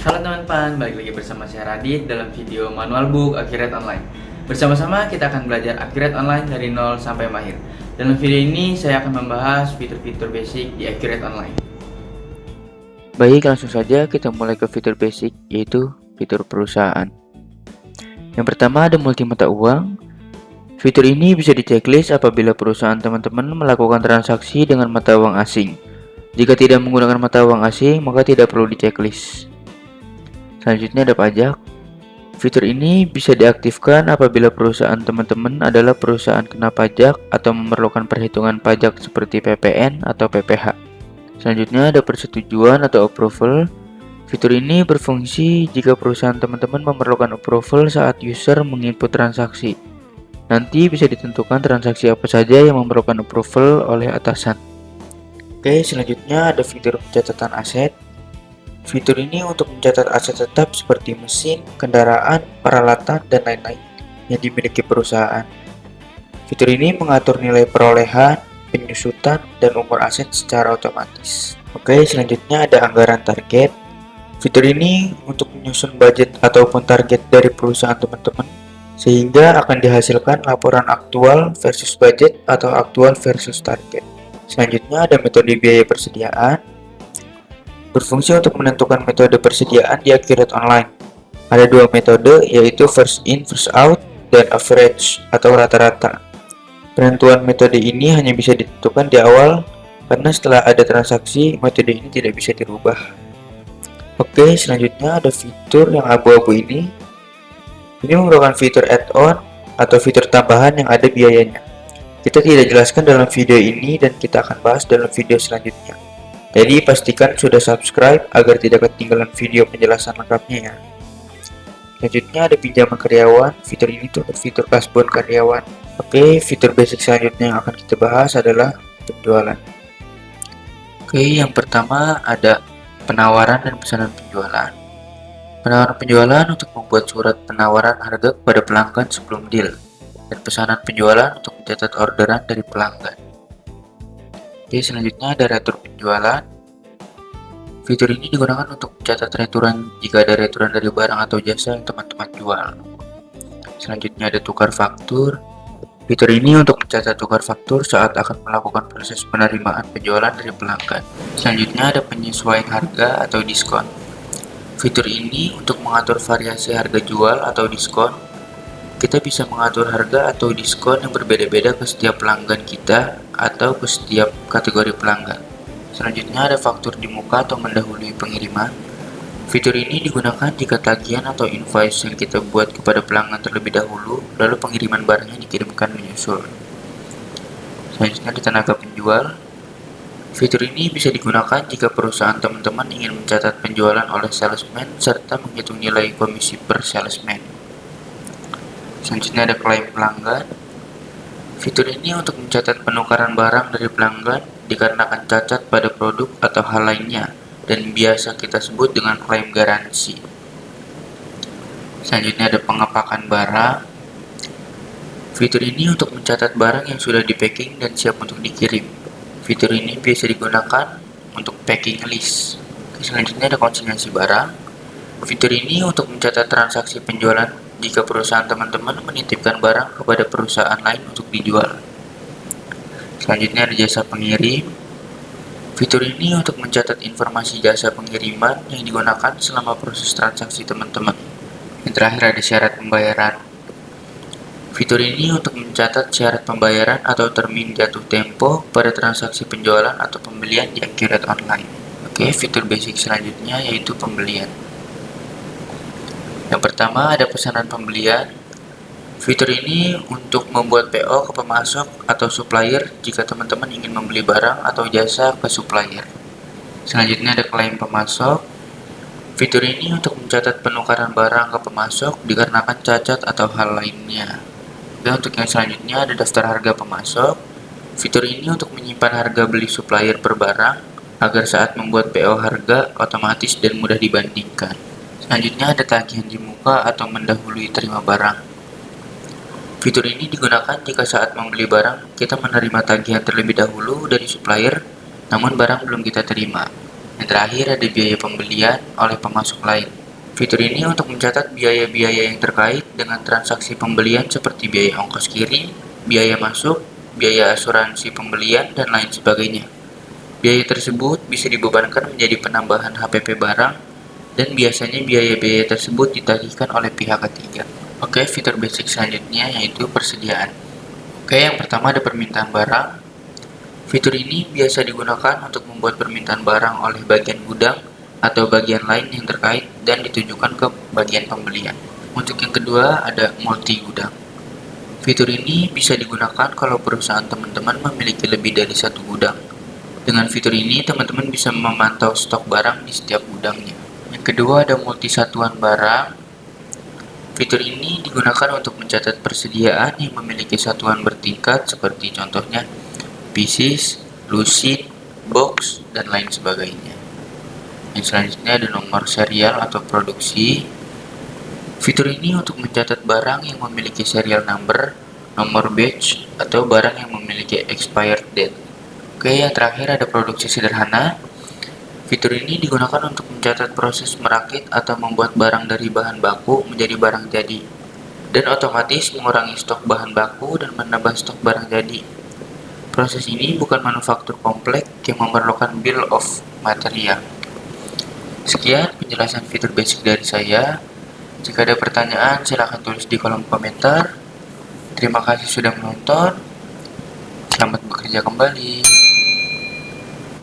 Halo teman-teman, balik lagi bersama saya Radit dalam video Manual Book Accurate Online. Bersama-sama kita akan belajar Accurate Online dari nol sampai mahir. Dalam video ini saya akan membahas fitur-fitur basic di Accurate Online. Baik, langsung saja kita mulai ke fitur basic, yaitu fitur perusahaan. Yang pertama ada multi mata uang. Fitur ini bisa di checklist apabila perusahaan teman-teman melakukan transaksi dengan mata uang asing. Jika tidak menggunakan mata uang asing, maka tidak perlu di checklist. Selanjutnya ada pajak. Fitur ini bisa diaktifkan apabila perusahaan teman-teman adalah perusahaan kena pajak atau memerlukan perhitungan pajak seperti PPN atau PPh. Selanjutnya ada persetujuan atau approval. Fitur ini berfungsi jika perusahaan teman-teman memerlukan approval saat user menginput transaksi. Nanti bisa ditentukan transaksi apa saja yang memerlukan approval oleh atasan. Oke, selanjutnya ada fitur pencatatan aset. Fitur ini untuk mencatat aset tetap seperti mesin, kendaraan, peralatan, dan lain-lain yang dimiliki perusahaan. Fitur ini mengatur nilai perolehan, penyusutan, dan umur aset secara otomatis. Oke, selanjutnya ada anggaran target. Fitur ini untuk menyusun budget ataupun target dari perusahaan teman-teman, sehingga akan dihasilkan laporan aktual versus budget atau aktual versus target. Selanjutnya ada metode biaya persediaan. Berfungsi untuk menentukan metode persediaan di Accurate Online. Ada dua metode, yaitu first in, first out, dan average atau rata-rata. Penentuan metode ini hanya bisa ditentukan di awal, karena setelah ada transaksi, metode ini tidak bisa dirubah. Oke, selanjutnya ada fitur yang abu-abu ini. Ini merupakan fitur add-on atau fitur tambahan yang ada biayanya. Kita tidak jelaskan dalam video ini dan kita akan bahas dalam video selanjutnya. Jadi pastikan sudah subscribe agar tidak ketinggalan video penjelasan lengkapnya ya. Selanjutnya ada pinjaman karyawan. Fitur ini tuh fitur kasbon karyawan. Oke, fitur basic selanjutnya yang akan kita bahas adalah penjualan. Oke, yang pertama ada penawaran dan pesanan penjualan. Penawaran penjualan untuk membuat surat penawaran harga kepada pelanggan sebelum deal, dan pesanan penjualan untuk mencatat orderan dari pelanggan. Oke, selanjutnya ada retur penjualan. Fitur ini digunakan untuk mencatat returan jika ada returan dari barang atau jasa yang teman-teman jual. Selanjutnya ada tukar faktur. Fitur ini untuk mencatat tukar faktur saat akan melakukan proses penerimaan penjualan dari pelanggan. Selanjutnya ada penyesuaian harga atau diskon. Fitur ini untuk mengatur variasi harga jual atau diskon. Kita bisa mengatur harga atau diskon yang berbeda-beda ke setiap pelanggan kita atau ke setiap kategori pelanggan. Selanjutnya ada faktur di muka atau mendahului pengiriman. Fitur ini digunakan jika tagihan atau invoice yang kita buat kepada pelanggan terlebih dahulu, lalu pengiriman barangnya dikirimkan menyusul. Selanjutnya ada tenaga penjual. Fitur ini bisa digunakan jika perusahaan teman-teman ingin mencatat penjualan oleh salesman serta menghitung nilai komisi per salesman. Selanjutnya ada klaim pelanggan. Fitur ini untuk mencatat penukaran barang dari pelanggan dikarenakan cacat pada produk atau hal lainnya, dan biasa kita sebut dengan klaim garansi. Selanjutnya ada pengepakan barang. Fitur ini untuk mencatat barang yang sudah di packing dan siap untuk dikirim. Fitur ini biasa digunakan untuk packing list. Selanjutnya ada konsinyasi barang. Fitur ini untuk mencatat transaksi penjualan jika perusahaan teman-teman menitipkan barang kepada perusahaan lain untuk dijual. Selanjutnya ada jasa pengirim. Fitur ini untuk mencatat informasi jasa pengiriman yang digunakan selama proses transaksi teman-teman. Yang terakhir ada syarat pembayaran. Fitur ini untuk mencatat syarat pembayaran atau termin jatuh tempo pada transaksi penjualan atau pembelian di Accurate Online. Oke, fitur basic selanjutnya yaitu pembelian. Yang pertama ada pesanan pembelian. Fitur ini untuk membuat PO ke pemasok atau supplier jika teman-teman ingin membeli barang atau jasa ke supplier. Selanjutnya ada klaim pemasok. Fitur ini untuk mencatat penukaran barang ke pemasok dikarenakan cacat atau hal lainnya. Dan untuk yang selanjutnya ada daftar harga pemasok. Fitur ini untuk menyimpan harga beli supplier per barang agar saat membuat PO harga otomatis dan mudah dibandingkan. Selanjutnya ada tagihan di muka atau mendahului terima barang. Fitur ini digunakan jika saat membeli barang kita menerima tagihan terlebih dahulu dari supplier, namun barang belum kita terima. Yang terakhir ada biaya pembelian oleh pemasok lain. Fitur ini untuk mencatat biaya-biaya yang terkait dengan transaksi pembelian seperti biaya ongkos kirim, biaya masuk, biaya asuransi pembelian, dan lain sebagainya. Biaya tersebut bisa dibebankan menjadi penambahan HPP barang, dan biasanya biaya-biaya tersebut ditagihkan oleh pihak ketiga. Oke, fitur basic selanjutnya yaitu persediaan. Oke, yang pertama ada permintaan barang. Fitur ini biasa digunakan untuk membuat permintaan barang oleh bagian gudang atau bagian lain yang terkait dan ditujukan ke bagian pembelian. Untuk yang kedua ada multi gudang. Fitur ini bisa digunakan kalau perusahaan teman-teman memiliki lebih dari satu gudang. Dengan fitur ini, teman-teman bisa memantau stok barang di setiap gudangnya. Yang kedua ada multi satuan barang. Fitur ini digunakan untuk mencatat persediaan yang memiliki satuan bertingkat seperti contohnya pieces, lucid, box, dan lain sebagainya. Yang selanjutnya ada nomor serial atau produksi. Fitur ini untuk mencatat barang yang memiliki serial number, nomor batch, atau barang yang memiliki expired date. Oke, yang terakhir ada produksi sederhana. Fitur ini digunakan untuk mencatat proses merakit atau membuat barang dari bahan baku menjadi barang jadi, dan otomatis mengurangi stok bahan baku dan menambah stok barang jadi. Proses ini bukan manufaktur kompleks yang memerlukan bill of material. Sekian penjelasan fitur basic dari saya. Jika ada pertanyaan, silahkan tulis di kolom komentar. Terima kasih sudah menonton. Selamat bekerja kembali.